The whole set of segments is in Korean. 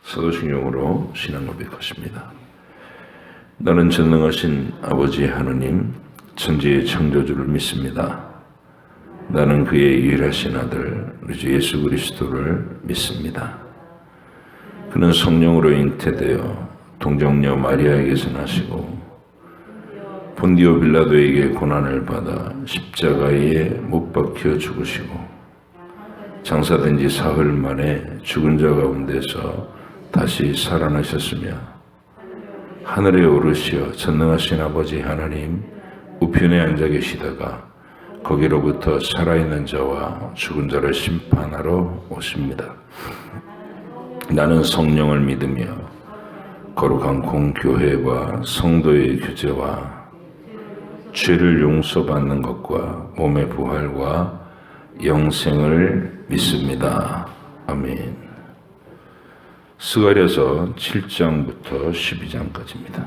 사도신경으로 신앙 고백하십니다. 나는 전능하신 아버지 하느님, 천지의 창조주를 믿습니다. 나는 그의 유일하신 아들 우리 주 예수 그리스도를 믿습니다. 그는 성령으로 잉태되어 동정녀 마리아에게서 나시고 본디오 빌라도에게 고난을 받아 십자가에 못 박혀 죽으시고 장사된 지 사흘 만에 죽은 자 가운데서 다시 살아나셨으며 하늘에 오르시어 전능하신 아버지 하나님 우편에 앉아 계시다가 거기로부터 살아있는 자와 죽은 자를 심판하러 오십니다. 나는 성령을 믿으며 거룩한 공교회와 성도의 교제와 죄를 용서받는 것과 몸의 부활과 영생을 믿습니다. 아멘. 스가랴서 7장부터 12장까지입니다.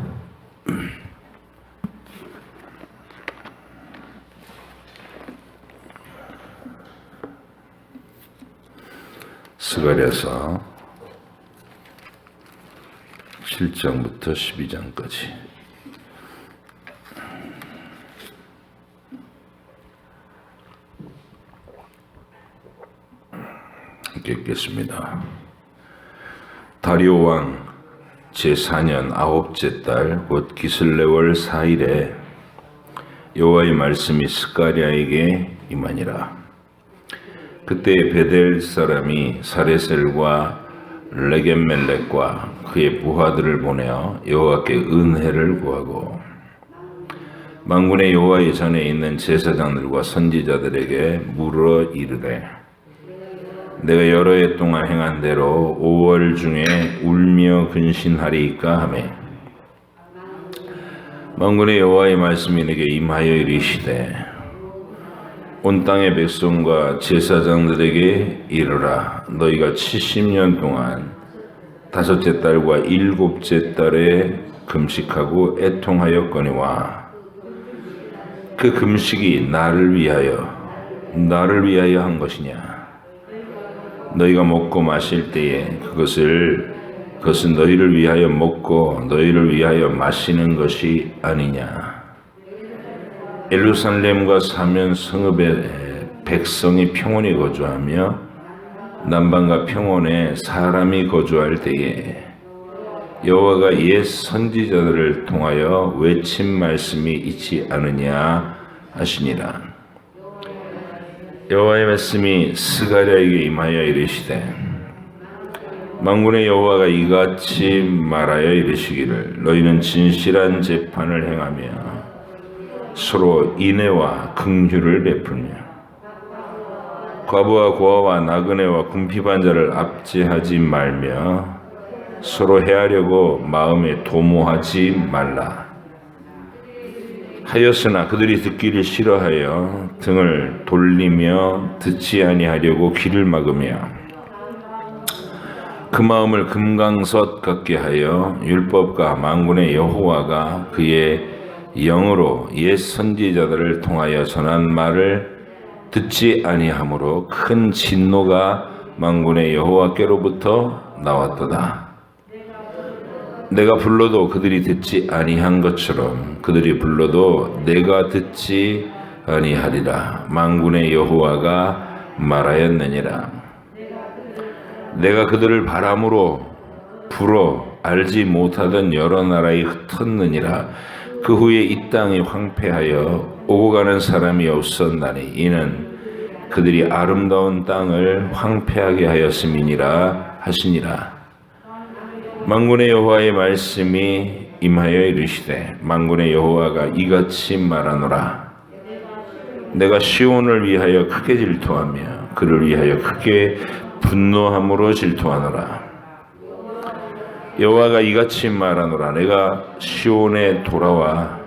스가랴서 7장부터 12장까지 함께 읽겠습니다. 다리오 왕 제4년 9째 달 곧 기슬레월 4일에 여호와의 말씀이 스가랴에게 임하니라. 그때 베델 사람이 사레셀과 레겜멜렉과 그의 부하들을 보내어 여호와께 은혜를 구하고 만군의 여호와의 전에 있는 제사장들과 선지자들에게 물어 이르되 내가 여러 해 동안 행한 대로 5월 중에 울며 근신하리이까 하매 만군의 여호와의 말씀이 내게 임하여 이르시되 온 땅의 백성과 제사장들에게 이르라. 너희가 70년 동안 5째 달과 7째 달에 금식하고 애통하였거니와 그 금식이 나를 위하여 한 것이냐. 너희가 먹고 마실 때에 그것은 너희를 위하여 먹고 너희를 위하여 마시는 것이 아니냐. 예루살렘과 사면 성읍에 백성이 평온히 거주하며 남방과 평원에 사람이 거주할 때에 여호와가 옛 선지자들을 통하여 외친 말씀이 있지 않으냐 하시니라. 여호와의 말씀이 스가랴에게 임하여 이르시되 만군의 여호와가 이같이 말하여 이르시기를 너희는 진실한 재판을 행하며 서로 인애와 긍휼을 베풀며 과부와 고아와 나그네와 궁핍한 자를 압제하지 말며 서로 해하려고 마음에 도모하지 말라. 하였으나 그들이 듣기를 싫어하여 등을 돌리며 듣지 아니하려고 귀를 막으며 그 마음을 금강석 같게 하여 율법과 만군의 여호와가 그의 영으로 옛 선지자들을 통하여 전한 말을 듣지 아니하므로 큰 진노가 만군의 여호와께로부터 나왔도다. 내가 불러도 그들이 듣지 아니한 것처럼 그들이 불러도 내가 듣지 아니하리라. 만군의 여호와가 말하였느니라. 내가 그들을 바람으로 불어 알지 못하던 여러 나라에 흩었느니라. 그 후에 이 땅이 황폐하여 오고 가는 사람이 없었나니 이는 그들이 아름다운 땅을 황폐하게 하였음이니라 하시니라. 만군의 여호와의 말씀이 임하여 이르시되 만군의 여호와가 이같이 말하노라. 내가 시온을 위하여 크게 질투하며 그를 위하여 크게 분노함으로 질투하노라. 여호와가 이같이 말하노라. 내가 시온에 돌아와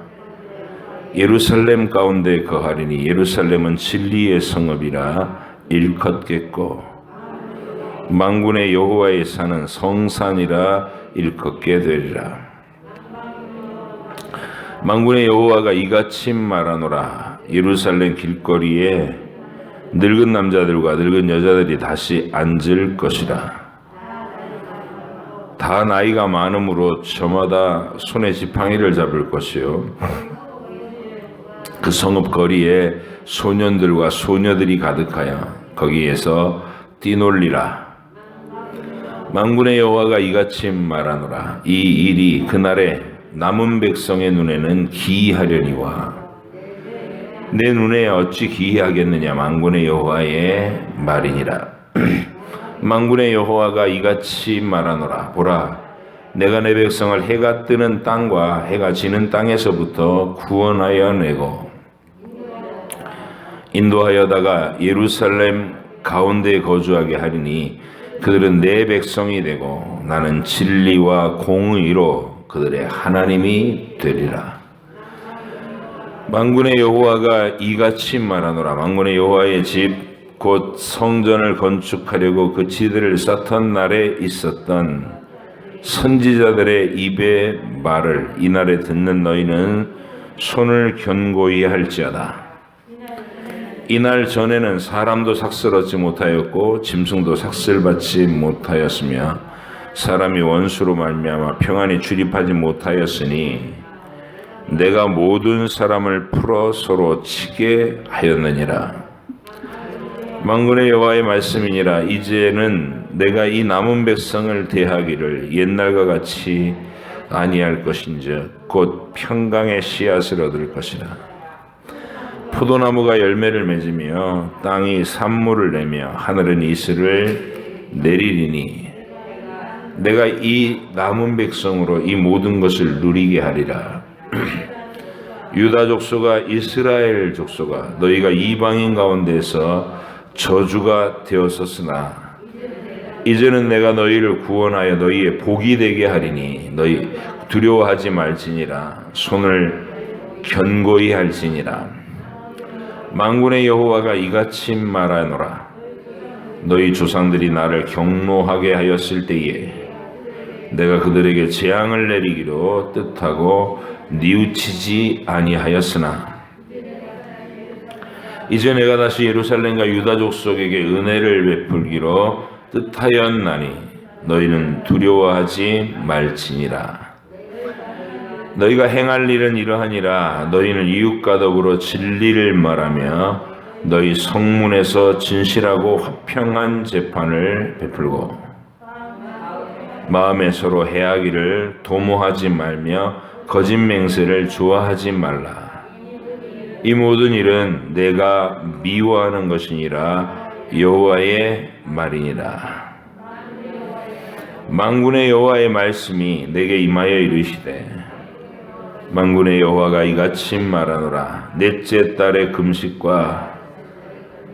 예루살렘 가운데 거하리니 예루살렘은 진리의 성읍이라 일컫겠고 만군의 여호와의 산은 성산이라 일컫게 되리라. 만군의 여호와가 이같이 말하노라. 예루살렘 길거리에 늙은 남자들과 늙은 여자들이 다시 앉을 것이라. 다 나이가 많으므로 저마다 손에 지팡이를 잡을 것이요 그 성읍 거리에 소년들과 소녀들이 가득하여 거기에서 뛰놀리라. 만군의 여호와가 이같이 말하노라. 이 일이 그날에 남은 백성의 눈에는 기이하려니와 내 눈에 어찌 기이하겠느냐. 만군의 여호와의 말이니라. 만군의 여호와가 이같이 말하노라. 보라, 내가 내 백성을 해가 뜨는 땅과 해가 지는 땅에서부터 구원하여 내고 인도하여다가 예루살렘 가운데에 거주하게 하리니 그들은 내 백성이 되고 나는 진리와 공의로 그들의 하나님이 되리라. 만군의 여호와가 이같이 말하노라. 만군의 여호와의 집 곧 성전을 건축하려고 그 지들을 쌓던 날에 있었던 선지자들의 입의 말을 이날에 듣는 너희는 손을 견고히 할지어다. 이날 전에는 사람도 삭슬 얻지 못하였고 짐승도 삭슬 받지 못하였으며 사람이 원수로 말미암아 평안히 출입하지 못하였으니 내가 모든 사람을 풀어 서로 치게 하였느니라. 만군의 여호와의 말씀이니라. 이제는 내가 이 남은 백성을 대하기를 옛날과 같이 아니할 것인즉 곧 평강의 씨앗을 얻을 것이라. 포도나무가 열매를 맺으며 땅이 산물을 내며 하늘은 이슬을 내리리니 내가 이 남은 백성으로 이 모든 것을 누리게 하리라. 유다 족속아 이스라엘 족속아 너희가 이방인 가운데서 저주가 되었었으나 이제는 내가 너희를 구원하여 너희의 복이 되게 하리니 너희 두려워하지 말지니라. 손을 견고히 할지니라. 만군의 여호와가 이같이 말하노라. 너희 조상들이 나를 경노하게 하였을 때에 내가 그들에게 재앙을 내리기로 뜻하고 뉘우치지 아니하였으나 이제 내가 다시 예루살렘과 유다 족속에게 은혜를 베풀기로 뜻하였나니 너희는 두려워하지 말지니라. 너희가 행할 일은 이러하니라. 너희는 이웃과 더불어 진리를 말하며 너희 성문에서 진실하고 화평한 재판을 베풀고 마음에 서로 해하기를 도모하지 말며 거짓 맹세를 좋아하지 말라. 이 모든 일은 내가 미워하는 것이니라. 여호와의 말이니라. 만군의 여호와의 말씀이 내게 임하여 이르시되 만군의 여호와가 이같이 말하노라. 넷째 달의 금식과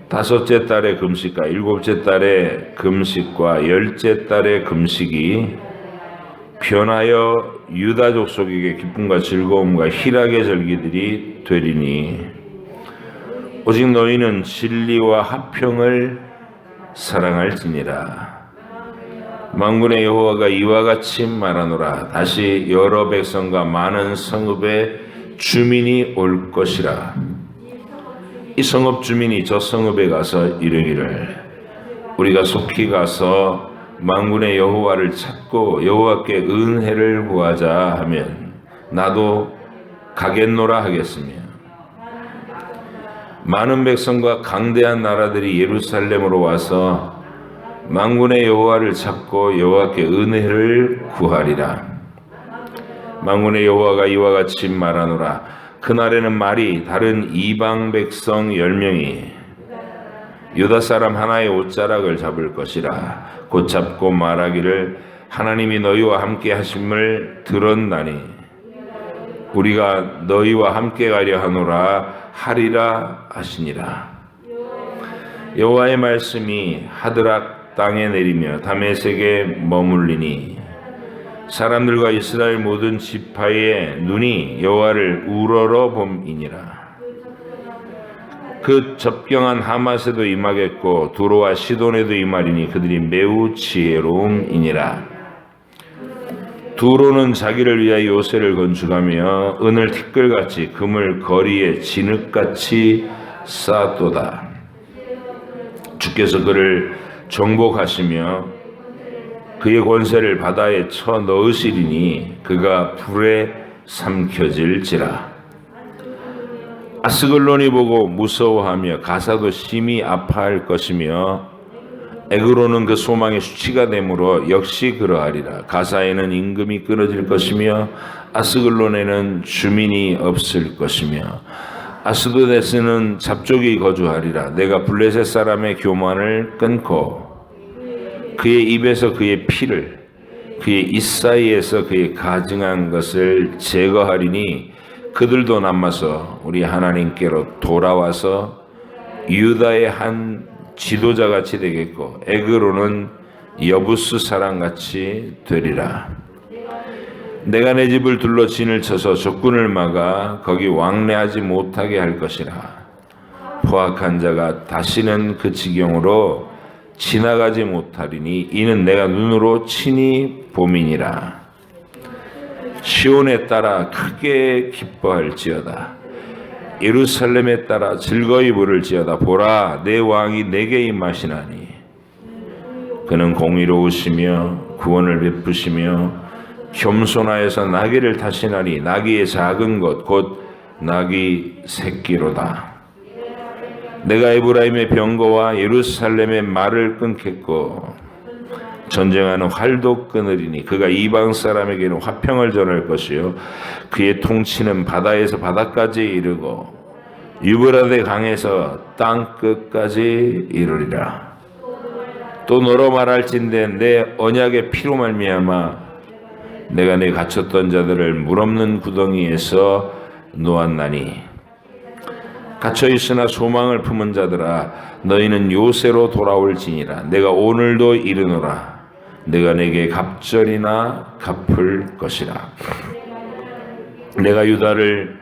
다섯째 달의 금식과 일곱째 달의 금식과 열째 달의 금식이 변하여 유다 족속에게 기쁨과 즐거움과 희락의 절기들이 되리니 오직 너희는 진리와 화평을 사랑할지니라. 만군의 여호와가 이와 같이 말하노라. 다시 여러 백성과 많은 성읍의 주민이 올 것이라. 이 성읍 주민이 저 성읍에 가서 이르기를 우리가 속히 가서 만군의 여호와를 찾고 여호와께 은혜를 구하자 하면 나도 가겠노라 하겠으며 많은 백성과 강대한 나라들이 예루살렘으로 와서 만군의 여호와를 찾고 여호와께 은혜를 구하리라. 만군의 여호와가 이와 같이 말하노라. 그날에는 말이 다른 이방 백성 10명이 유다 사람 하나의 옷자락을 잡을 것이라. 곧 잡고 말하기를 하나님이 너희와 함께 하심을 들었나니 우리가 너희와 함께 가려 하노라 하리라 하시니라. 여호와의 말씀이 하드락 땅에 내리며 다메섹에 머물리니 사람들과 이스라엘 모든 지파의 눈이 여호와를 우러러 봄이니라. 그 접경한 하맛에도 임하겠고 두로와 시돈에도 임하리니 그들이 매우 지혜로움이니라. 두로는 자기를 위하여 요새를 건축하며 은을 티끌같이 금을 거리에 진흙같이 쌓았도다. 주께서 그를 정복하시며 그의 권세를 바다에 쳐 넣으시리니 그가 불에 삼켜질지라. 아스글론이 보고 무서워하며 가사도 심히 아파할 것이며 에그로는 그 소망의 수치가 되므로 역시 그러하리라. 가사에는 임금이 끊어질 것이며 아스글론에는 주민이 없을 것이며 아스도데스는 잡족이 거주하리라. 내가 블레셋 사람의 교만을 끊고 그의 입에서 그의 피를 그의 입 사이에서 그의 가증한 것을 제거하리니 그들도 남아서 우리 하나님께로 돌아와서 유다의 한 지도자같이 되겠고 에그로는 여부스 사람같이 되리라. 내가 내 집을 둘러 진을 쳐서 적군을 막아 거기 왕래하지 못하게 할 것이라. 포악한 자가 다시는 그 지경으로 지나가지 못하리니 이는 내가 눈으로 친히 봄이니라. 시온에 따라 크게 기뻐할지어다. 예루살렘에 따라 즐거이 부를지어다. 보라, 내 왕이 내게 임하시나니 그는 공의로우시며 구원을 베푸시며 겸손하여서 나귀를 타시나니 나귀의 작은 것 곧 나귀 새끼로다. 내가 에브라임의 병거와 예루살렘의 말을 끊겠고 전쟁하는 활도 끊으리니 그가 이방 사람에게는 화평을 전할 것이요 그의 통치는 바다에서 바다까지 이르고 유브라데 강에서 땅 끝까지 이르리라. 또 너로 말할진대 내 언약의 피로 말미암아 내가 내 갇혔던 자들을 물없는 구덩이에서 놓았나니 갇혀있으나 소망을 품은 자들아 너희는 요새로 돌아올지니라. 내가 오늘도 이르노라. 내가 내게 갑절이나 갚을 것이라. 내가 유다를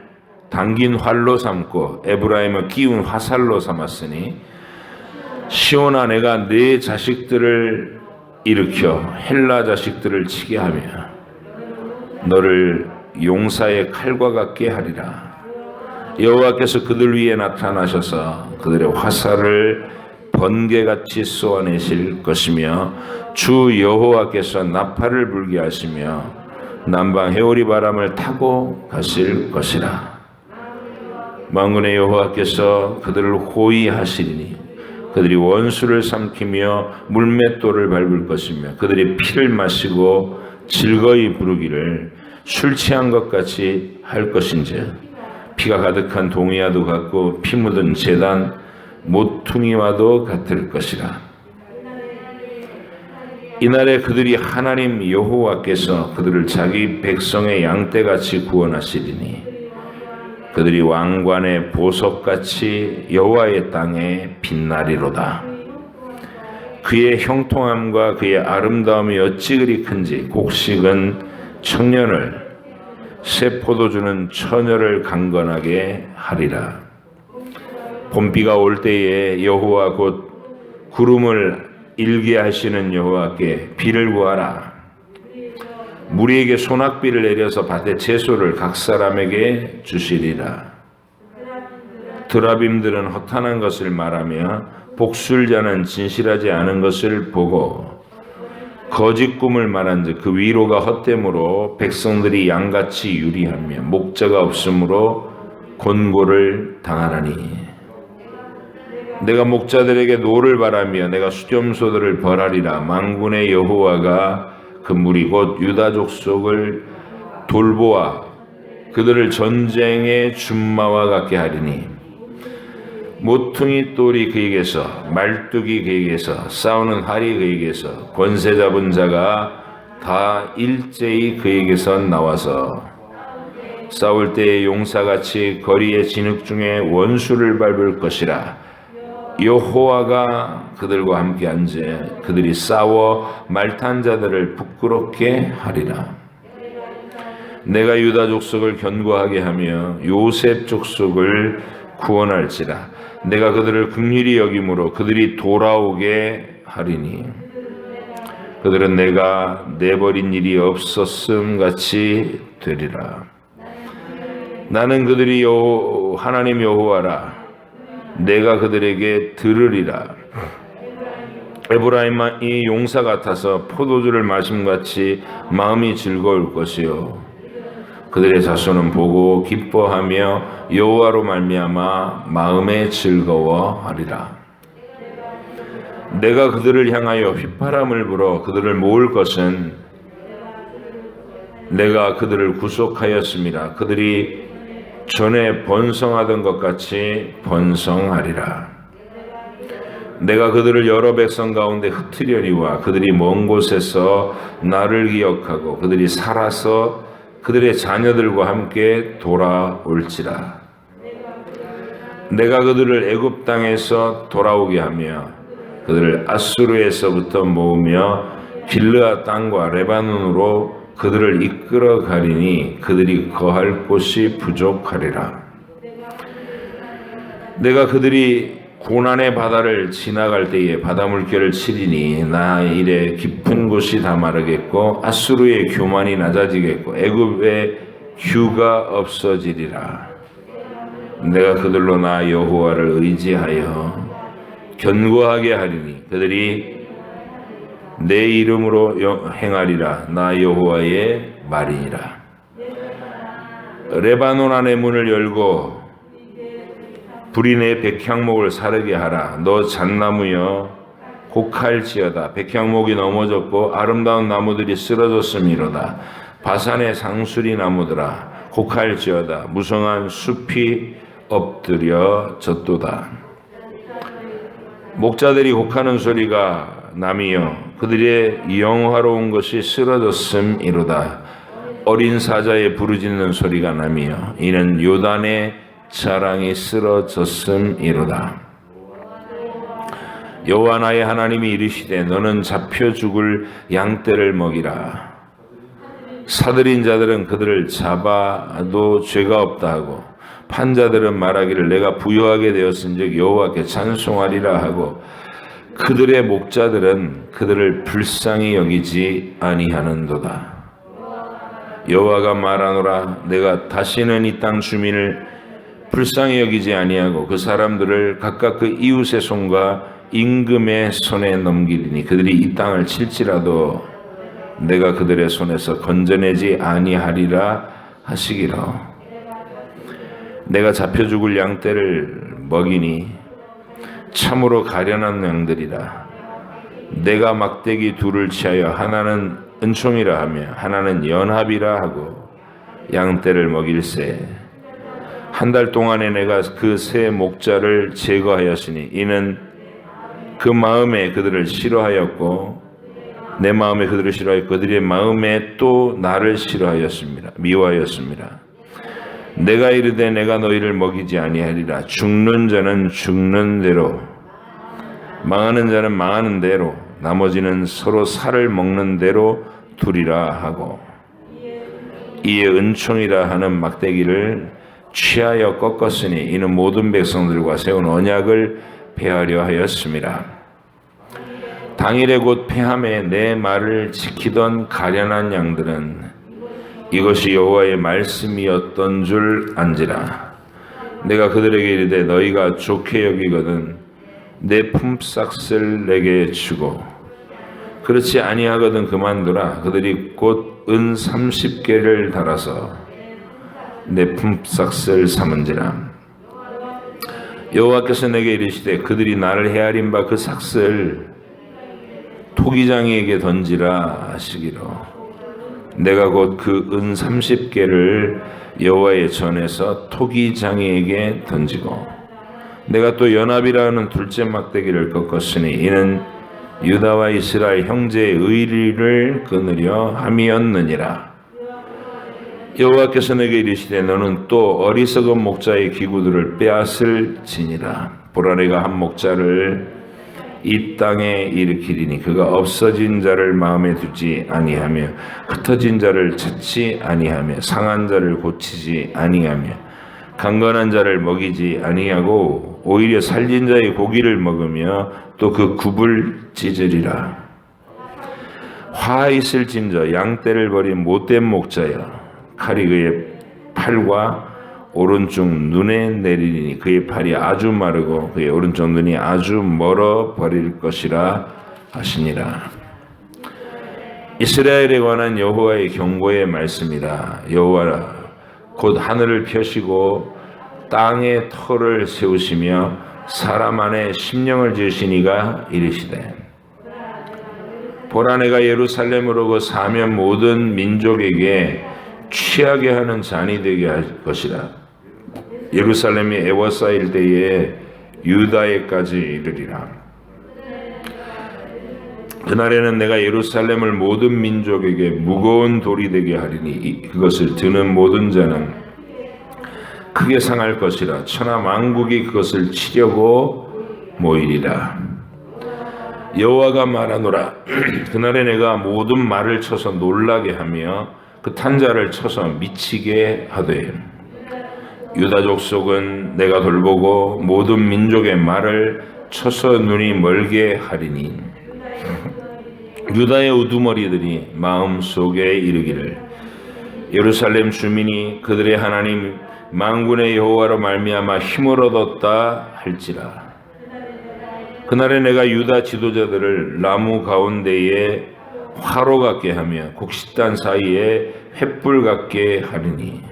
당긴 활로 삼고 에브라임을 끼운 화살로 삼았으니 시온아 내가 네 자식들을 일으켜 헬라 자식들을 치게 하며 너를 용사의 칼과 같게 하리라. 여호와께서 그들 위에 나타나셔서 그들의 화살을 번개같이 쏘아내실 것이며 주 여호와께서 나팔을 불게 하시며 남방 해오리 바람을 타고 가실 것이라. 만군의 여호와께서 그들을 호위하시리니 그들이 원수를 삼키며 물맷돌을 밟을 것이며 그들이 피를 마시고 즐거이 부르기를 술 취한 것 같이 할 것인지 피가 가득한 동이와도 같고 피 묻은 제단 모퉁이와도 같을 것이라. 이날에 그들이 하나님 여호와께서 그들을 자기 백성의 양떼같이 구원하시리니 그들이 왕관의 보석같이 여호와의 땅에 빛나리로다. 그의 형통함과 그의 아름다움이 어찌 그리 큰지 곡식은 청년을 새 포도주는 처녀를 강건하게 하리라. 봄비가 올 때에 여호와 곧 구름을 일게 하시는 여호와께 비를 구하라. 무리에게 소낙비를 내려서 밭의 채소를 각 사람에게 주시리라. 드라빔들은 허탄한 것을 말하며 복술자는 진실하지 않은 것을 보고 거짓 꿈을 말한즉 그 위로가 헛됨으로 백성들이 양같이 유리하며 목자가 없으므로 곤고를 당하나니 내가 목자들에게 노를 바라며 내가 수렴소들을 벌하리라. 만군의 여호와가 그 무리 곧 유다 족속을 돌보아 그들을 전쟁의 준마와 같게 하리니 모퉁이 똘이 그에게서 말뚝이 그에게서 싸우는 활이 그에게서 권세 잡은 자가 다 일제히 그에게서 나와서 싸울 때의 용사같이 거리의 진흙 중에 원수를 밟을 것이라. 여호와가 그들과 함께 앉아 그들이 싸워 말탄 자들을 부끄럽게 하리라. 내가 유다 족속을 견고하게 하며 요셉 족속을 구원할지라. 내가 그들을 긍휼히 여김으로 그들이 돌아오게 하리니 그들은 내가 내버린 일이 없었음 같이 되리라. 나는 그들이 하나님 여호와라. 내가 그들에게 들으리라. 에브라임이 용사 같아서 포도주를 마심같이 마음이 즐거울 것이요 그들의 자손은 보고 기뻐하며 여호와로 말미암아 마음에 즐거워하리라. 내가 그들을 향하여 휘파람을 불어 그들을 모을 것은 내가 그들을 구속하였음이라. 그들이 전에 번성하던 것 같이 번성하리라. 내가 그들을 여러 백성 가운데 흩으려니와 그들이 먼 곳에서 나를 기억하고 그들이 살아서 그들의 자녀들과 함께 돌아올지라. 내가 그들을 애굽 땅에서 돌아오게 하며 그들을 아수르에서부터 모으며 길르앗 땅과 레바논으로 그들을 이끌어 가리니 그들이 거할 곳이 부족하리라. 내가 그들이 고난의 바다를 지나갈 때에 바다 물결을 치리니 나 이래 깊은 곳이 다 마르겠고 아수르의 교만이 낮아지겠고 애굽의 휴가 없어지리라. 내가 그들로 나 여호와를 의지하여 견고하게 하리니 그들이 내 이름으로 행하리라. 나 여호와의 말이니라. 레바논 안의 문을 열고 불이 내 백향목을 사르게 하라. 너 잣나무여 곡할지어다. 백향목이 넘어졌고 아름다운 나무들이 쓰러졌음이로다. 바산의 상수리 나무들아 곡할지어다. 무성한 숲이 엎드려졌도다. 목자들이 곡하는 소리가 남이여 그들의 영화로운 것이 쓰러졌음이로다. 어린 사자의 부르짖는 소리가 남이여 이는 요단의 자랑이 쓰러졌음이로다. 여호와 나의 하나님이 이르시되 너는 잡혀 죽을 양떼를 먹이라. 사들인 자들은 그들을 잡아도 죄가 없다 하고 판자들은 말하기를 내가 부유하게 되었은즉 여호와께 찬송하리라 하고 그들의 목자들은 그들을 불쌍히 여기지 아니하는도다. 여호와가 말하노라. 내가 다시는 이 땅 주민을 불쌍히 여기지 아니하고 그 사람들을 각각 그 이웃의 손과 임금의 손에 넘기리니 그들이 이 땅을 칠지라도 내가 그들의 손에서 건져내지 아니하리라 하시기로. 내가 잡혀 죽을 양떼를 먹이니 참으로 가련한 양들이라. 내가 막대기 둘을 취하여 하나는 은총이라 하며 하나는 연합이라 하고 양떼를 먹일세. 한 달 동안에 내가 그 세 목자를 제거하였으니 이는 그 마음에 그들을 싫어하였고 내 마음에 그들을 싫어하였고 그들의 마음에 또 나를 싫어하였습니다. 미워하였습니다. 내가 이르되 내가 너희를 먹이지 아니하리라. 죽는 자는 죽는 대로 망하는 자는 망하는 대로 나머지는 서로 살을 먹는 대로 두리라 하고 이에 은총이라 하는 막대기를 취하여 꺾었으니 이는 모든 백성들과 세운 언약을 폐하려 하였습니다. 당일에 곧 폐함에 내 말을 지키던 가련한 양들은 이것이 여호와의 말씀이었던 줄 안지라. 내가 그들에게 이르되 너희가 좋게 여기거든 내 품삯을 내게 주고 그렇지 아니하거든 그만두라. 그들이 곧 은 30개를 달아서 내 품삯을 삼은지라. 여호와께서 내게 이르시되 그들이 나를 헤아린 바 그 삭슬 토기장이에게 던지라 하시기로. 내가 곧 그 은 30개를 여호와의 전에서 토기장이에게 던지고 내가 또 연합이라는 둘째 막대기를 꺾었으니 이는 유다와 이스라엘 형제의 의리를 끊으려 함이었느니라. 여호와께서 내게 이르시되 너는 또 어리석은 목자의 기구들을 빼앗을지니라. 보라 내가 한 목자를 이 땅에 일으키리니 그가 없어진 자를 마음에 두지 아니하며 흩어진 자를 찾지 아니하며 상한 자를 고치지 아니하며 강건한 자를 먹이지 아니하고 오히려 살린 자의 고기를 먹으며 또 그 굽을 찢으리라. 화 있을진저 양떼를 버린 못된 목자여 칼이 그의 팔과 오른쪽 눈에 내리니 그의 팔이 아주 마르고 그의 오른쪽 눈이 아주 멀어 버릴 것이라 하시니라. 이스라엘에 관한 여호와의 경고의 말씀이라. 여호와 곧 하늘을 펴시고 땅에 터를 세우시며 사람 안에 심령을 지으시니가 이르시되, 보라 내가 예루살렘으로 사면 모든 민족에게 취하게 하는 잔이 되게 할 것이라. 예루살렘이 애워싸일 때에 유다에까지 이르리라. 그날에는 내가 예루살렘을 모든 민족에게 무거운 돌이 되게 하리니 그것을 드는 모든 자는 크게 상할 것이라. 천하 만국이 그것을 치려고 모이리라. 여호와가 말하노라. 그날에 내가 모든 말을 쳐서 놀라게 하며 그 탄 자를 쳐서 미치게 하되, 유다 족속은 내가 돌보고 모든 민족의 말을 쳐서 눈이 멀게 하리니, 유다의 우두머리들이 마음속에 이르기를, 예루살렘 주민이 그들의 하나님 만군의 여호와로 말미암아 힘을 얻었다 할지라. 그날에 내가 유다 지도자들을 나무 가운데에 화로 같게 하며 곡식단 사이에 횃불 같게 하리니,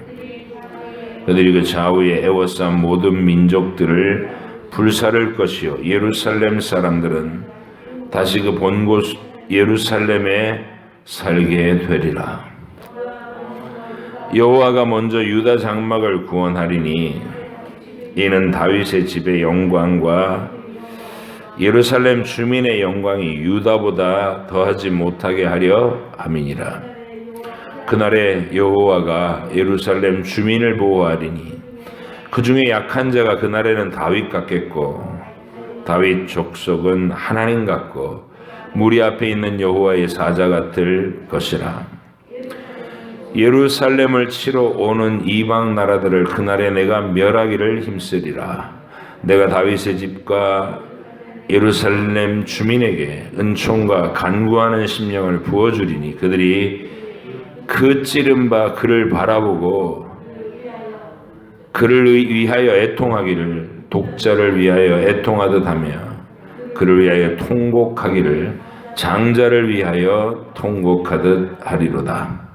그들이 그 좌우에 애워싼 모든 민족들을 불사를 것이요 예루살렘 사람들은 다시 그 본곳 예루살렘에 살게 되리라. 여호와가 먼저 유다 장막을 구원하리니 이는 다윗의 집의 영광과 예루살렘 주민의 영광이 유다보다 더하지 못하게 하려 함이니라. 그날에 여호와가 예루살렘 주민을 보호하리니 그 중에 약한 자가 그날에는 다윗 같겠고, 다윗 족속은 하나님 같고 무리 앞에 있는 여호와의 사자 같을 것이라. 예루살렘을 치러 오는 이방 나라들을 그날에 내가 멸하기를 힘쓰리라. 내가 다윗의 집과 예루살렘 주민에게 은총과 간구하는 심령을 부어주리니 그들이 그 찌른 바 그를 바라보고 그를 위하여 애통하기를, 독자를 위하여 애통하듯 하며 그를 위하여 통곡하기를 장자를 위하여 통곡하듯 하리로다.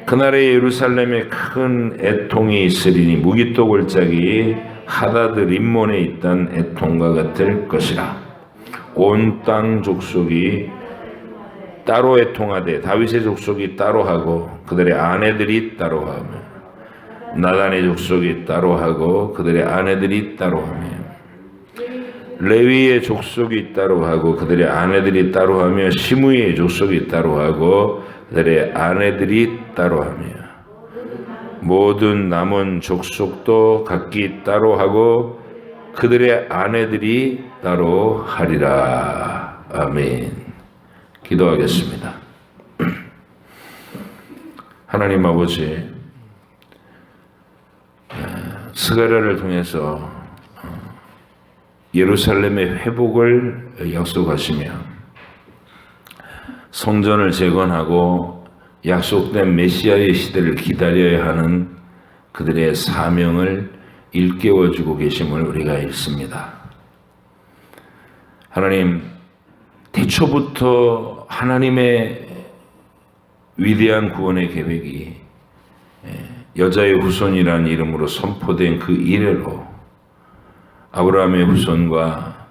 그날에 예루살렘에 큰 애통이 있으리니 무기토 골짜기 하다드 림몬에 있던 애통과 같을 것이라. 온 땅 족속이 따로 애통하되 다윗의 족속이 따로 하고 그들의 아내들이 따로 하며, 나단의 족속이 따로 하고 그들의 아내들이 따로 하며, 레위의 족속이 따로 하고 그들의 아내들이 따로 하며, 시므이의 족속이 따로 하고 그들의 아내들이 따로 하며, 모든 남은 족속도 각기 따로 하고 그들의 아내들이 따로 하리라. 아멘. 기도하겠습니다. 하나님 아버지, 스가랴를 통해서 예루살렘의 회복을 약속하시며 성전을 재건하고 약속된 메시아의 시대를 기다려야 하는 그들의 사명을 일깨워주고 계심을 우리가 읽습니다. 하나님, 태초부터 하나님의 위대한 구원의 계획이 여자의 후손이라는 이름으로 선포된 그 이래로 아브라함의 후손과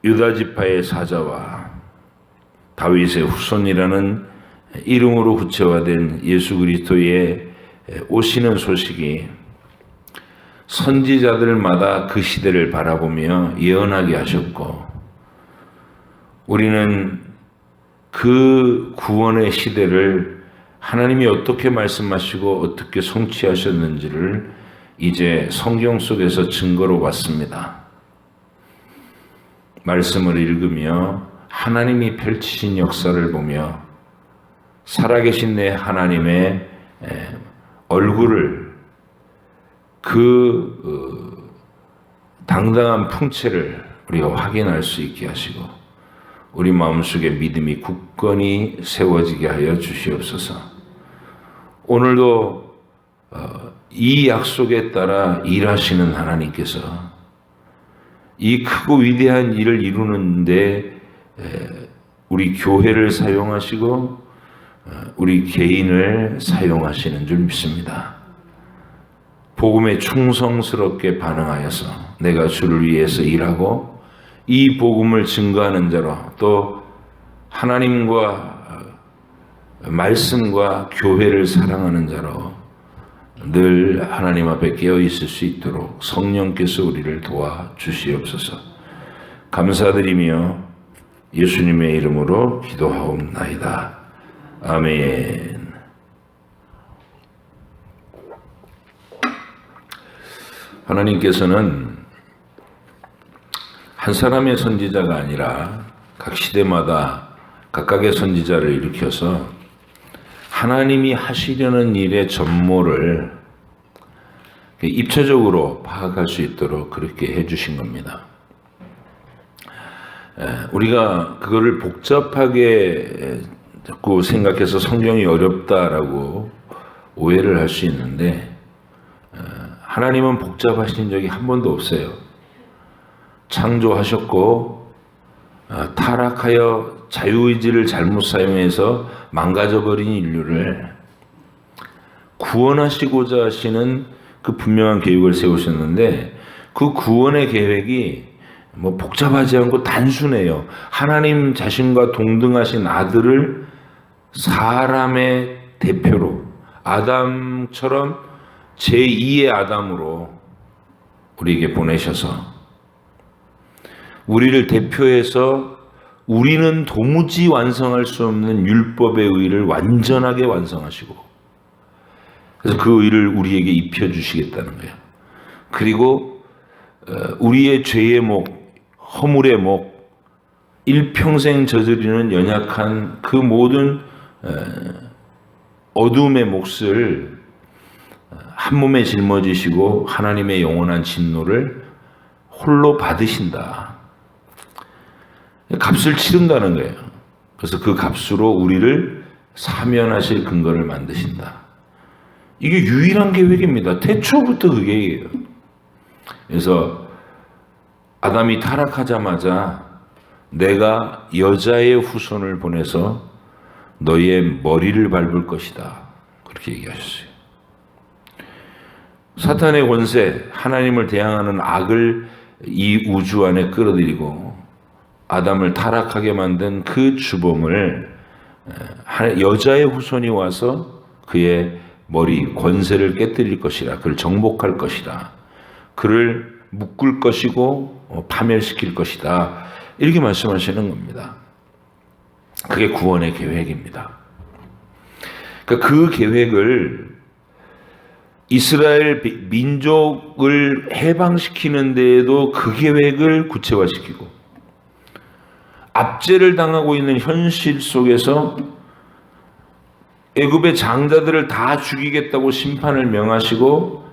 유다 지파의 사자와 다윗의 후손이라는 이름으로 구체화된 예수 그리스도의 오시는 소식이 선지자들마다 그 시대를 바라보며 예언하게 하셨고, 우리는 그 구원의 시대를 하나님이 어떻게 말씀하시고 어떻게 성취하셨는지를 이제 성경 속에서 증거로 봤습니다. 말씀을 읽으며 하나님이 펼치신 역사를 보며 살아계신 내 하나님의 얼굴을, 그 당당한 풍채를 우리가 확인할 수 있게 하시고 우리 마음속에 믿음이 굳건히 세워지게 하여 주시옵소서. 오늘도 이 약속에 따라 일하시는 하나님께서 이 크고 위대한 일을 이루는데 우리 교회를 사용하시고 우리 개인을 사용하시는 줄 믿습니다. 복음에 충성스럽게 반응하여서 내가 주를 위해서 일하고 이 복음을 증거하는 자로, 또 하나님과 말씀과 교회를 사랑하는 자로 늘 하나님 앞에 깨어 있을 수 있도록 성령께서 우리를 도와주시옵소서. 감사드리며 예수님의 이름으로 기도하옵나이다. 아멘. 하나님께서는 한 사람의 선지자가 아니라 각 시대마다 각각의 선지자를 일으켜서 하나님이 하시려는 일의 전모를 입체적으로 파악할 수 있도록 그렇게 해주신 겁니다. 우리가 그거를 복잡하게 자꾸 생각해서 성경이 어렵다라고 오해를 할 수 있는데, 하나님은 복잡하신 적이 한 번도 없어요. 창조하셨고 타락하여 자유의지를 잘못 사용해서 망가져버린 인류를 구원하시고자 하시는 그 분명한 계획을 세우셨는데, 그 구원의 계획이 뭐 복잡하지 않고 단순해요. 하나님 자신과 동등하신 아들을 사람의 대표로, 아담처럼 제2의 아담으로 우리에게 보내셔서 우리를 대표해서 우리는 도무지 완성할 수 없는 율법의 의를 완전하게 완성하시고, 그래서 그 의를 우리에게 입혀주시겠다는 거예요. 그리고 우리의 죄의 목, 허물의 목, 일평생 저지르는 연약한 그 모든 어둠의 몫을 한 몸에 짊어지시고 하나님의 영원한 진노를 홀로 받으신다. 값을 치른다는 거예요. 그래서 그 값으로 우리를 사면하실 근거를 만드신다. 이게 유일한 계획입니다. 태초부터 그 계획이에요. 그래서 아담이 타락하자마자 내가 여자의 후손을 보내서 너희의 머리를 밟을 것이다. 그렇게 얘기하셨어요. 사탄의 권세, 하나님을 대항하는 악을 이 우주 안에 끌어들이고 아담을 타락하게 만든 그 주범을 여자의 후손이 와서 그의 머리, 권세를 깨뜨릴 것이라, 그를 정복할 것이라, 그를 묶을 것이고 파멸시킬 것이다. 이렇게 말씀하시는 겁니다. 그게 구원의 계획입니다. 그러니까 그 계획을 이스라엘 민족을 해방시키는 데에도 그 계획을 구체화시키고, 압제를 당하고 있는 현실 속에서 애굽의 장자들을 다 죽이겠다고 심판을 명하시고,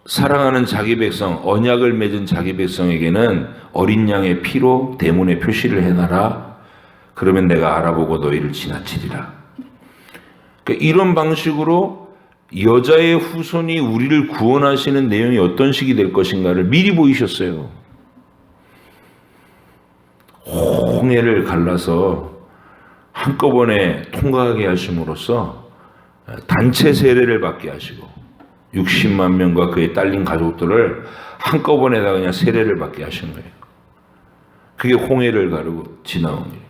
사랑하는 자기 백성, 언약을 맺은 자기 백성에게는 어린 양의 피로 대문에 표시를 해놔라. 그러면 내가 알아보고 너희를 지나치리라. 그러니까 이런 방식으로 여자의 후손이 우리를 구원하시는 내용이 어떤 식이 될 것인가를 미리 보이셨어요. 홍해를 갈라서 한꺼번에 통과하게 하심으로써 단체 세례를 받게 하시고 60만 명과 그의 딸린 가족들을 한꺼번에다 그냥 세례를 받게 하신 거예요. 그게 홍해를 가르고 지나온 거예요.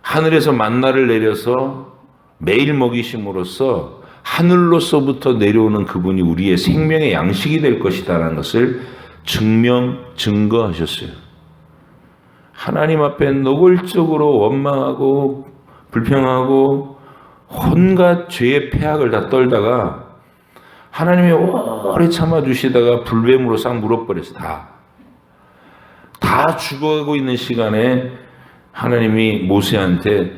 하늘에서 만나를 내려서 매일 먹이심으로써 하늘로서부터 내려오는 그분이 우리의 생명의 양식이 될 것이다라는 것을 증거하셨어요. 하나님 앞에 노골적으로 원망하고 불평하고 온갖 죄의 폐악을 다 떨다가 하나님이 오래 참아주시다가 불뱀으로 싹 물어버렸어. 다 죽어가고 있는 시간에 하나님이 모세한테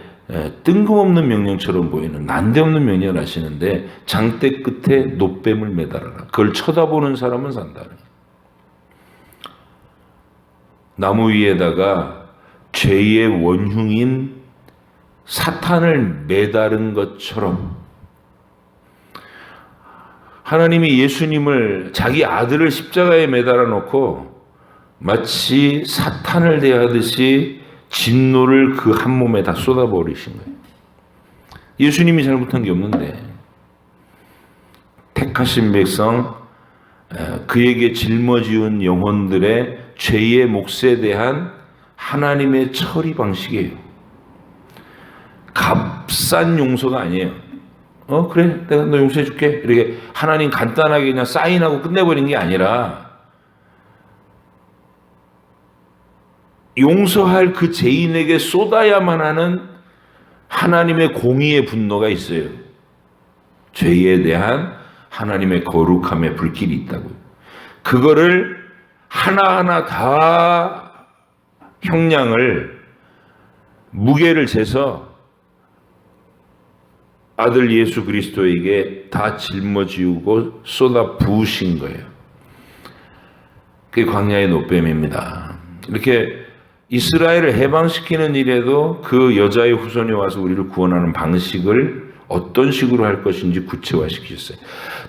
뜬금없는 명령처럼 보이는 난데없는 명령을 하시는데, 장대 끝에 놋뱀을 매달아라. 그걸 쳐다보는 사람은 산다. 나무 위에다가 죄의 원흉인 사탄을 매다른 것처럼 하나님이 예수님을 자기 아들을 십자가에 매달아 놓고 마치 사탄을 대하듯이 진노를 그 한 몸에 다 쏟아버리신 거예요. 예수님이 잘못한 게 없는데 택하신 백성, 그에게 짊어지운 영혼들의 죄의 몫에 대한 하나님의 처리 방식이에요. 값싼 용서가 아니에요. 그래, 내가 너 용서해 줄게. 이렇게 하나님 간단하게 그냥 사인하고 끝내버린 게 아니라 용서할 그 죄인에게 쏟아야만 하는 하나님의 공의의 분노가 있어요. 죄에 대한 하나님의 거룩함의 불길이 있다고요. 그거를 하나하나 다 형량을, 무게를 재서 아들 예수 그리스도에게 다 짊어지우고 쏟아 부으신 거예요. 그게 광야의 노뱀입니다. 이렇게 이스라엘을 해방시키는 일에도 그 여자의 후손이 와서 우리를 구원하는 방식을 어떤 식으로 할 것인지 구체화시키셨어요.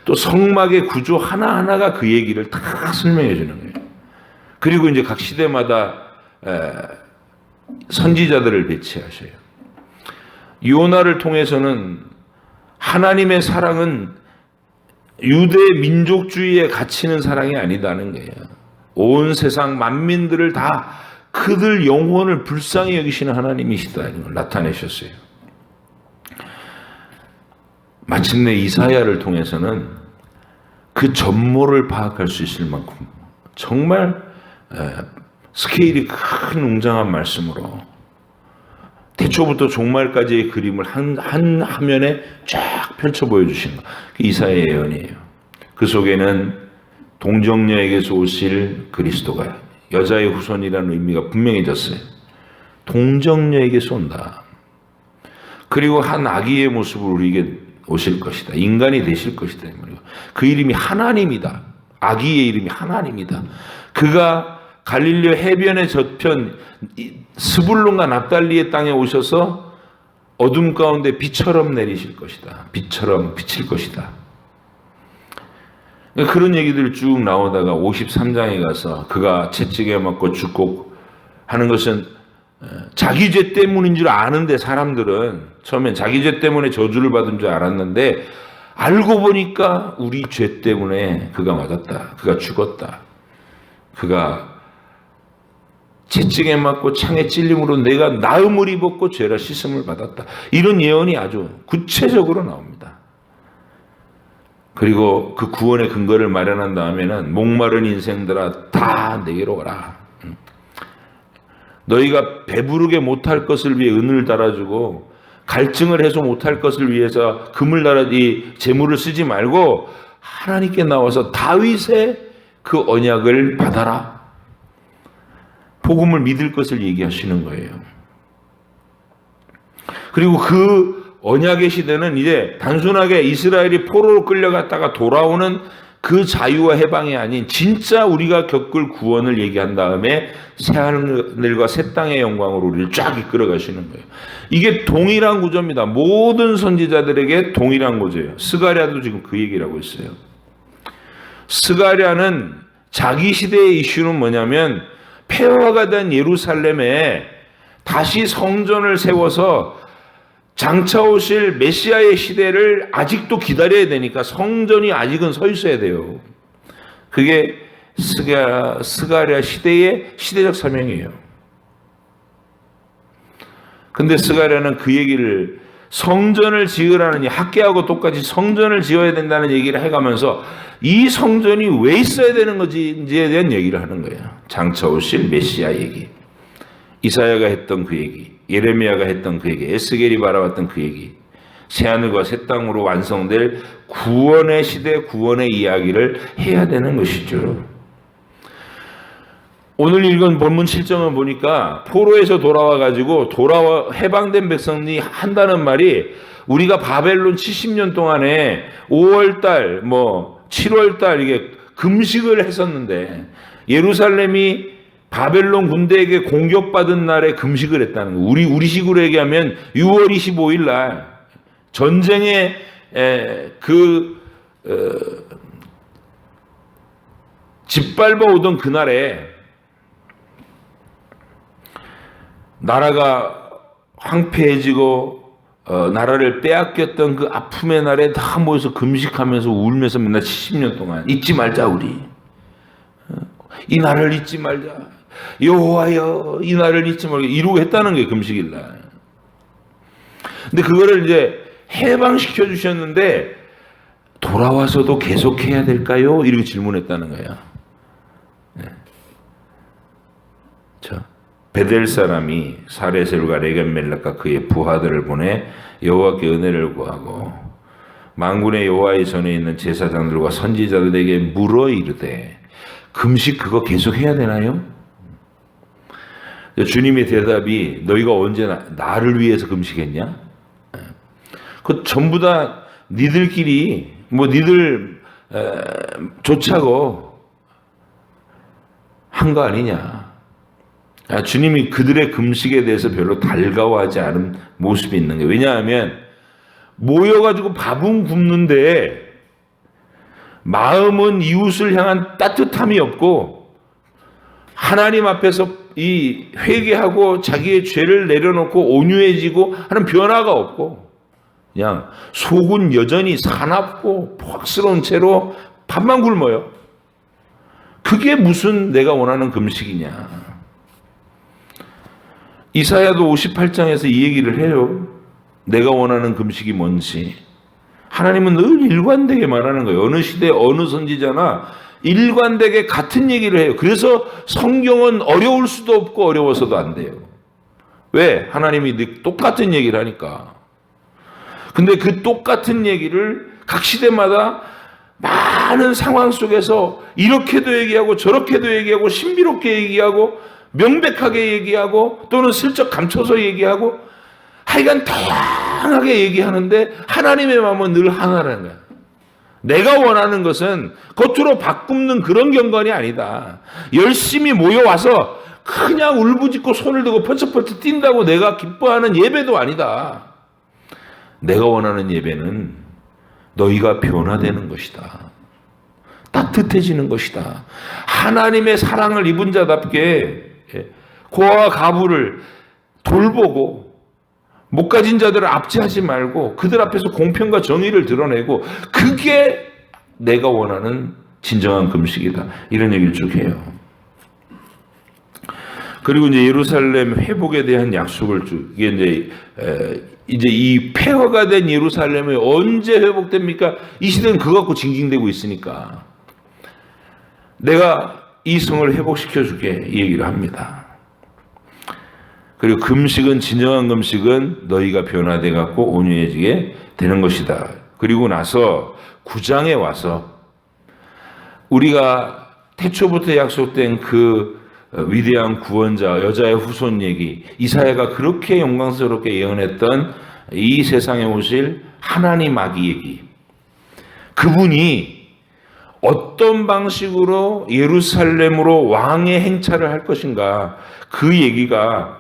또 성막의 구조 하나하나가 그 얘기를 다 설명해 주는 거예요. 그리고 이제 각 시대마다 선지자들을 배치하셔요. 요나를 통해서는 하나님의 사랑은 유대 민족주의에 갇히는 사랑이 아니다는 거예요. 온 세상 만민들을 다 그들 영혼을 불쌍히 여기시는 하나님이시다는 걸 나타내셨어요. 마침내 이사야를 통해서는 그 전모를 파악할 수 있을 만큼 정말 스케일이 큰 웅장한 말씀으로 태초부터 종말까지의 그림을 한 화면에 쫙 펼쳐 보여주신 것. 이사야의 예언이에요. 그 속에는 동정녀에게서 오실 그리스도가 여자의 후손이라는 의미가 분명해졌어요. 동정녀에게서 온다. 그리고 한 아기의 모습으로 우리에게 오실 것이다. 인간이 되실 것이다. 그 이름이 하나님이다. 아기의 이름이 하나님이다. 그가 갈릴리 해변의 저편 스불론과 납달리의 땅에 오셔서 어둠 가운데 비처럼 내리실 것이다. 비처럼 비칠 것이다. 그런 얘기들 쭉 나오다가 53장에 가서 그가 채찍에 맞고 죽고 하는 것은 자기 죄 때문인 줄 아는데, 사람들은 처음엔 자기 죄 때문에 저주를 받은 줄 알았는데 알고 보니까 우리 죄 때문에 그가 맞았다. 그가 죽었다. 그가 채찍에 맞고 창에 찔림으로 내가 나음을 입었고 죄라 씻음을 받았다. 이런 예언이 아주 구체적으로 나옵니다. 그리고 그 구원의 근거를 마련한 다음에는 목마른 인생들아 다 내게로 와라. 너희가 배부르게 못할 것을 위해 은을 달아주고 갈증을 해소 못할 것을 위해서 금을 달아 이 재물을 쓰지 말고 하나님께 나와서 다윗의 그 언약을 받아라. 복음을 믿을 것을 얘기하시는 거예요. 그리고 그 언약의 시대는 이제 단순하게 이스라엘이 포로로 끌려갔다가 돌아오는 그 자유와 해방이 아닌 진짜 우리가 겪을 구원을 얘기한 다음에 새하늘과 새 땅의 영광으로 우리를 쫙 이끌어 가시는 거예요. 이게 동일한 구조입니다. 모든 선지자들에게 동일한 구조예요. 스가랴도 지금 그 얘기를 하고 있어요. 스가랴는 자기 시대의 이슈는 뭐냐면 폐허가 된 예루살렘에 다시 성전을 세워서 장차 오실 메시아의 시대를 아직도 기다려야 되니까 성전이 아직은 서 있어야 돼요. 그게 스가랴 시대의 시대적 사명이에요. 근데 스가랴는 그 얘기를 성전을 지으라는 학개하고 똑같이 성전을 지어야 된다는 얘기를 해가면서 이 성전이 왜 있어야 되는 건지에 대한 얘기를 하는 거예요. 장차 오실 메시아 얘기. 이사야가 했던 그 얘기, 예레미야가 했던 그 얘기, 에스겔이 바라봤던 그 얘기, 새하늘과 새 땅으로 완성될 구원의 시대, 구원의 이야기를 해야 되는 것이죠. 오늘 읽은 본문 7장을 보니까 포로에서 돌아와가지고 해방된 백성이 한다는 말이 우리가 바벨론 70년 동안에 5월달, 7월달 이게 금식을 했었는데 예루살렘이 바벨론 군대에게 공격받은 날에 금식을 했다는 거. 우리식으로 얘기하면 6월 25일 날 전쟁의 그 짓밟아 오던 그날에 나라가 황폐해지고 나라를 빼앗겼던 그 아픔의 날에 다 모여서 금식하면서 울면서 맨날 70년 동안 잊지 말자 우리. 이 날을 잊지 말자. 여호와여 이 날을 잊지 말자. 이러고 했다는 게 금식일 날. 근데 그거를 이제 해방시켜 주셨는데 돌아와서도 계속해야 될까요? 이렇게 질문했다는 거야. 자, 베델 사람이 사레셀과 레겜멜렉과 그의 부하들을 보내 여호와께 은혜를 구하고 만군의 여호와의 전에 있는 제사장들과 선지자들에게 물어 이르되 금식 그거 계속해야 되나요? 주님의 대답이 너희가 언제 나를 위해서 금식했냐? 그 전부 다 니들끼리 니들 조차고 한 거 아니냐. 주님이 그들의 금식에 대해서 별로 달가워하지 않은 모습이 있는 거예요. 왜냐하면 모여가지고 밥은 굶는데 마음은 이웃을 향한 따뜻함이 없고 하나님 앞에서 이 회개하고 자기의 죄를 내려놓고 온유해지고 하는 변화가 없고 그냥 속은 여전히 사납고 포악스러운 채로 밥만 굶어요. 그게 무슨 내가 원하는 금식이냐. 이사야도 58장에서 이 얘기를 해요. 내가 원하는 금식이 뭔지. 하나님은 늘 일관되게 말하는 거예요. 어느 시대 어느 선지자나 일관되게 같은 얘기를 해요. 그래서 성경은 어려울 수도 없고 어려워서도 안 돼요. 왜? 하나님이 똑같은 얘기를 하니까. 근데 그 똑같은 얘기를 각 시대마다 많은 상황 속에서 이렇게도 얘기하고 저렇게도 얘기하고 신비롭게 얘기하고 명백하게 얘기하고 또는 슬쩍 감춰서 얘기하고 하여간 다양하게 얘기하는데 하나님의 마음은 늘 하나라는 거야. 내가 원하는 것은 겉으로 바꾸는 그런 경건이 아니다. 열심히 모여와서 그냥 울부짖고 손을 들고 펄쩍펄쩍 뛴다고 내가 기뻐하는 예배도 아니다. 내가 원하는 예배는 너희가 변화되는 것이다. 따뜻해지는 것이다. 하나님의 사랑을 입은 자답게 고아와 가부를 돌보고 못 가진 자들을 압제하지 말고 그들 앞에서 공평과 정의를 드러내고 그게 내가 원하는 진정한 금식이다. 이런 얘기를 쭉 해요. 그리고 이제 예루살렘 회복에 대한 약속을 쭉 이게 이제 이 폐허가 된 예루살렘이 언제 회복됩니까? 이 시대는 그거 갖고 징징대고 있으니까 내가 이 성을 회복시켜 줄게 이 얘기를 합니다. 그리고 금식은 진정한 금식은 너희가 변화돼 갖고 온유해지게 되는 것이다. 그리고 나서 9장에 와서 우리가 태초부터 약속된 그 위대한 구원자 여자의 후손 얘기 이사야가 그렇게 영광스럽게 예언했던 이 세상에 오실 하나님 아기 얘기 그분이 어떤 방식으로 예루살렘으로 왕의 행차를 할 것인가 그 얘기가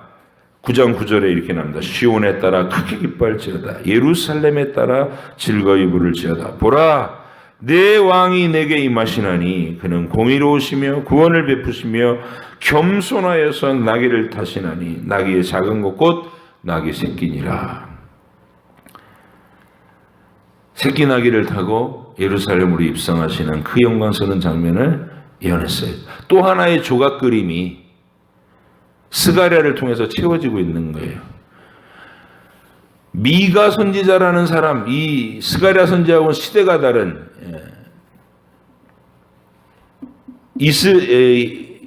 9장 9절에 이렇게 나옵니다. 시온에 따라 크게 기뻐할지어다 예루살렘에 따라 즐거이 부를지어다 보라 내 왕이 내게 임하시나니 그는 공의로우시며 구원을 베푸시며 겸손하여서 나귀를 타시나니 나귀의 작은 것 곧 나귀 새끼니라. 새끼 나귀를 타고 예루살렘으로 입성하시는 그 영광스러운 장면을 예언했어요. 또 하나의 조각 그림이 스가랴를 통해서 채워지고 있는 거예요. 미가 선지자라는 사람, 이 스가랴 선지자하고는 시대가 다른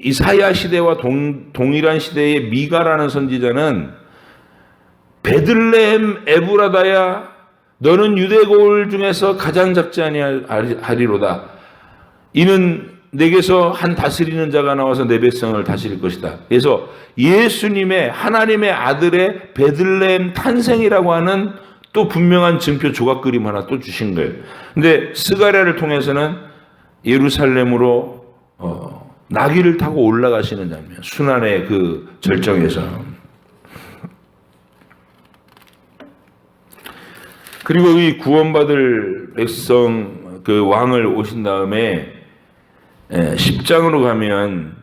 이사야 시대와 동일한 시대의 미가라는 선지자는 베들레헴 에브라다야 너는 유대 고을 중에서 가장 작지 아니하리로다. 이는 내게서 한 다스리는 자가 나와서 내 백성을 다스릴 것이다. 그래서 예수님의 하나님의 아들의 베들레헴 탄생이라고 하는 또 분명한 증표 조각 그림 하나 또 주신 거예요. 근데 스가랴를 통해서는 예루살렘으로 나귀를 타고 올라가시는 장면, 순환의 그 절정에서. 그리고 이 구원받을 백성 그 왕을 오신 다음에 10장으로 가면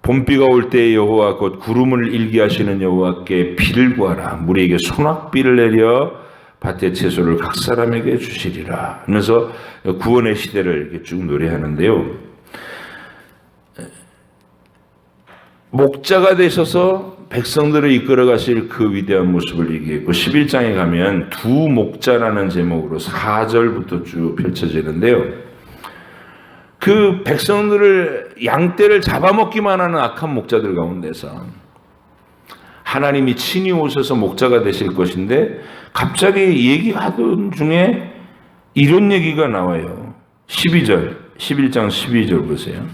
봄비가 올 때 여호와 곧 구름을 일게 하시는 여호와께 비를 구하라. 무리에게 소낙비를 내려 밭의 채소를 각 사람에게 주시리라. 하면서 구원의 시대를 이렇게 쭉 노래하는데요. 목자가 되셔서 백성들을 이끌어 가실 그 위대한 모습을 얘기했고 11장에 가면 두 목자라는 제목으로 4절부터 쭉 펼쳐지는데요. 그 백성들을 양떼를 잡아먹기만 하는 악한 목자들 가운데서 하나님이 친히 오셔서 목자가 되실 것인데 갑자기 얘기하던 중에 이런 얘기가 나와요. 12절, 11장 12절 보세요.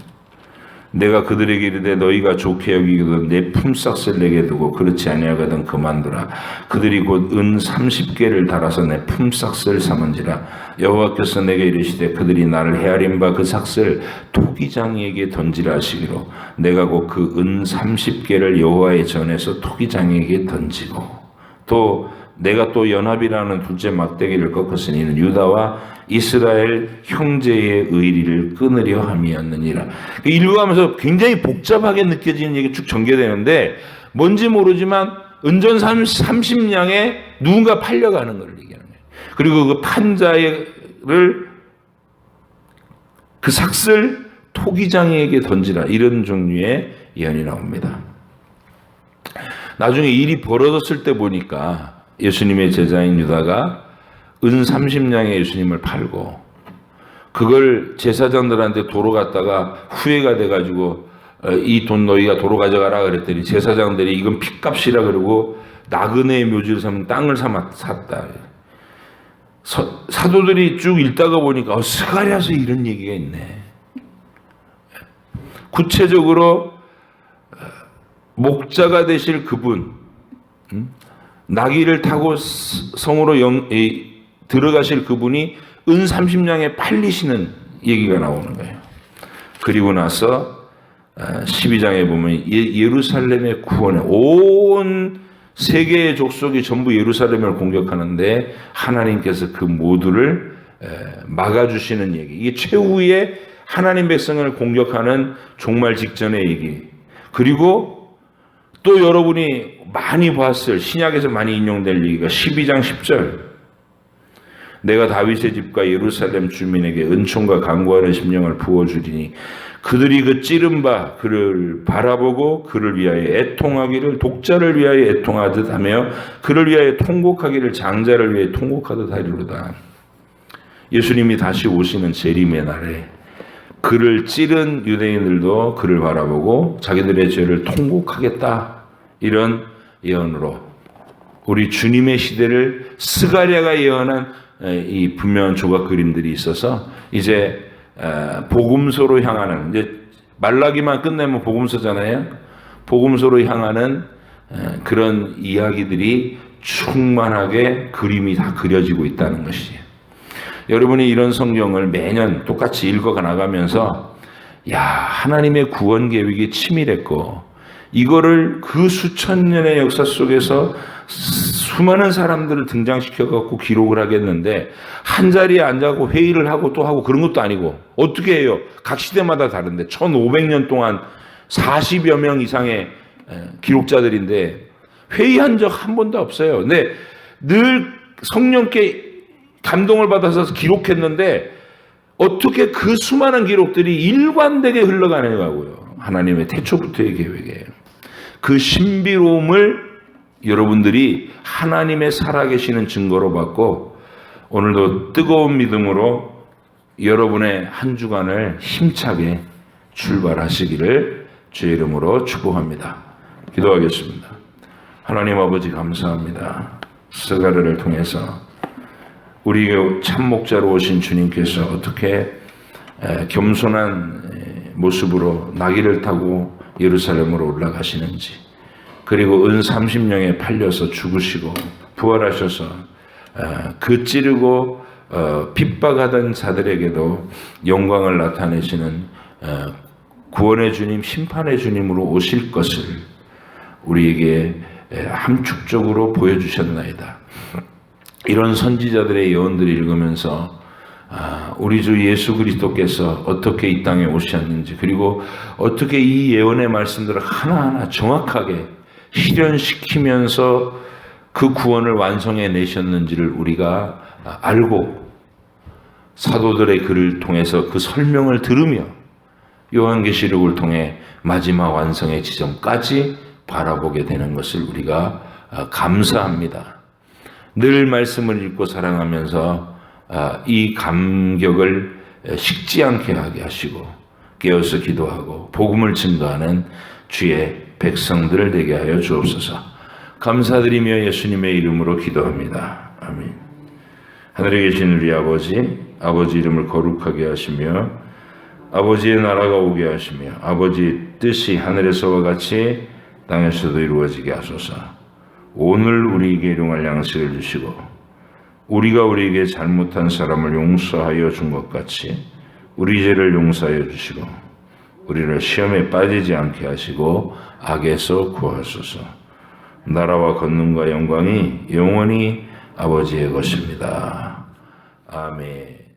내가 그들에게 이르되 너희가 좋게 여기거든 내 품삯을 내게 두고 그렇지 아니하거든 그만두라. 그들이 곧 은 30개를 달아서 내 품삯을 삼은지라. 여호와께서 내게 이르시되 그들이 나를 헤아린 바 그 삭을 토기장이에게 던지라 하시기로 내가 곧 그 은 30개를 여호와의 전에서 토기장이에게 던지고 또 내가 또 연합이라는 둘째 막대기를 꺾었으니 이는 유다와 이스라엘 형제의 의리를 끊으려 함이었느니라. 읽어가면서 굉장히 복잡하게 느껴지는 얘기 쭉 전개되는데 뭔지 모르지만 은전 30냥에 누군가 팔려가는 걸 얘기하는 거예요. 그리고 그 판자를 그 삭을 토기장이에게 던지라. 이런 종류의 예언이 나옵니다. 나중에 일이 벌어졌을 때 보니까 예수님의 제자인 유다가 은 30냥에 예수님을 팔고 그걸 제사장들한테 도로 갔다가 후회가 돼가지고 이 돈 너희가 도로 가져가라 그랬더니 제사장들이 이건 핏값이라 그러고 나그네의 묘지를 삼은 땅을 샀다. 사도들이 쭉 읽다가 보니까 스가랴서 이런 얘기가 있네. 구체적으로 목자가 되실 그분, 나귀를 타고 성으로 들어가실 그분이 은 30냥에 팔리시는 얘기가 나오는 거예요. 그리고 나서 12장에 보면 예루살렘의 구원에 온 세계의 족속이 전부 예루살렘을 공격하는데 하나님께서 그 모두를 막아주시는 얘기. 이게 최후의 하나님 백성을 공격하는 종말 직전의 얘기. 그리고 또 여러분이 많이 봤을 신약에서 많이 인용될 얘기가 12장 10절. 내가 다윗의 집과 예루살렘 주민에게 은총과 간구하는 심령을 부어주리니 그들이 그 찌른 바 그를 바라보고 그를 위하여 애통하기를 독자를 위하여 애통하듯 하며 그를 위하여 통곡하기를 장자를 위하여 통곡하듯 하리로다. 예수님이 다시 오시는 재림의 날에 그를 찌른 유대인들도 그를 바라보고 자기들의 죄를 통곡하겠다. 이런 예언으로 우리 주님의 시대를 스가랴가 예언한 이 분명한 조각 그림들이 있어서 이제 복음서로 향하는 이제 말라기만 끝내면 복음서잖아요. 복음서로 향하는 그런 이야기들이 충만하게 그림이 다 그려지고 있다는 것이에요. 여러분이 이런 성경을 매년 똑같이 읽어가 나가면서 야 하나님의 구원 계획이 치밀했고 이거를 그 수천 년의 역사 속에서 수많은 사람들을 등장시켜 갖고 기록을 하겠는데 한 자리에 앉아고 회의를 하고 또 하고 그런 것도 아니고 어떻게 해요? 각 시대마다 다른데 1500년 동안 40여 명 이상의 기록자들인데 회의한 적 한 번도 없어요. 근데 늘 성령께 감동을 받아서 기록했는데 어떻게 그 수많은 기록들이 일관되게 흘러가느냐고요. 하나님의 태초부터의 계획이에요. 그 신비로움을 여러분들이 하나님의 살아계시는 증거로 받고 오늘도 뜨거운 믿음으로 여러분의 한 주간을 힘차게 출발하시기를 주의 이름으로 축복합니다. 기도하겠습니다. 하나님 아버지 감사합니다. 스가랴를 통해서 우리에게 참목자로 오신 주님께서 어떻게 겸손한 모습으로 나귀를 타고 예루살렘으로 올라가시는지 그리고 은 30냥에 팔려서 죽으시고 부활하셔서 그 찌르고 핍박하던 자들에게도 영광을 나타내시는 구원의 주님, 심판의 주님으로 오실 것을 우리에게 함축적으로 보여주셨나이다. 이런 선지자들의 예언들을 읽으면서 우리 주 예수 그리스도께서 어떻게 이 땅에 오셨는지, 그리고 어떻게 이 예언의 말씀들을 하나하나 정확하게 실현시키면서 그 구원을 완성해 내셨는지를 우리가 알고 사도들의 글을 통해서 그 설명을 들으며 요한계시록을 통해 마지막 완성의 지점까지 바라보게 되는 것을 우리가 감사합니다. 늘 말씀을 읽고 사랑하면서 이 감격을 식지 않게 하게 하시고 깨어서 기도하고 복음을 증거하는 주의 백성들 되게 하여 주옵소서. 감사드리며 예수님의 이름으로 기도합니다. 아멘. 하늘에 계신 우리 아버지 이름을 거룩하게 하시며 아버지의 나라가 오게 하시며 아버지의 뜻이 하늘에서와 같이 땅에서도 이루어지게 하소서. 오늘 우리에게 일용할 양식을 주시고 우리가 우리에게 잘못한 사람을 용서하여 준 것 같이 우리 죄를 용서하여 주시고 우리를 시험에 빠지지 않게 하시고 악에서 구하소서. 나라와 권능과 영광이 영원히 아버지의 것입니다. 아멘.